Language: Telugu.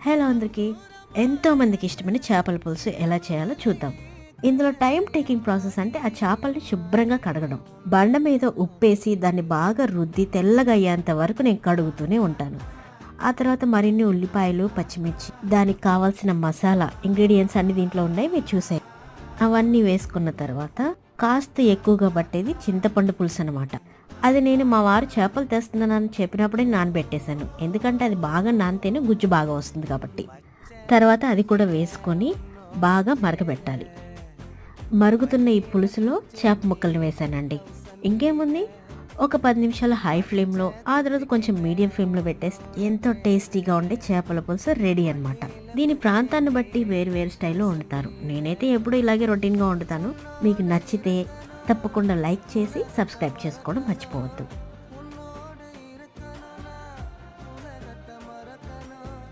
హలో అందరికీ, ఎంతోమందికి ఇష్టమైన చేపల పులుసు ఎలా చేయాలో చూద్దాం. ఇందులో టైం టేకింగ్ ప్రాసెస్ అంటే ఆ చేపల్ని శుభ్రంగా కడగడం. బండ మీద ఉప్పేసి దాన్ని బాగా రుద్ది తెల్లగా అయ్యేంత వరకు నేను కడుగుతూనే ఉంటాను. ఆ తర్వాత మరిన్ని ఉల్లిపాయలు, పచ్చిమిర్చి, దానికి కావాల్సిన మసాలా ఇంగ్రీడియంట్స్ అన్ని దీంట్లో ఉన్నాయి, మీరు చూసాయి. అవన్నీ వేసుకున్న తర్వాత కాస్త ఎక్కువగా పట్టేది చింతపండు పులుసు అనమాట. అది నేను మా వారు చేపలు తెస్తున్నానని చెప్పినప్పుడే నానబెట్టేశాను, ఎందుకంటే అది బాగా నానితేనే గుజ్జు బాగా వస్తుంది కాబట్టి. తర్వాత అది కూడా వేసుకొని బాగా మరగబెట్టాలి. మరుగుతున్న ఈ పులుసులో చేప ముక్కల్ని వేసానండి. ఇంకేముంది, ఒక 10 నిమిషాలు హై ఫ్లేమ్లో, ఆ తర్వాత కొంచెం మీడియం ఫ్లేమ్లో పెట్టేస్తే ఎంతో టేస్టీగా ఉండే చేపల పులుసు రెడీ అనమాట. దీని ప్రాంతాన్ని బట్టి వేరు వేరు స్టైల్లో వండుతారు. నేనైతే ఎప్పుడు ఇలాగే రొటీన్గా వండుతాను. మీకు నచ్చితే తప్పకుండా లైక్ చేసి సబ్స్క్రైబ్ చేసుకోవడం మర్చిపోవద్దు.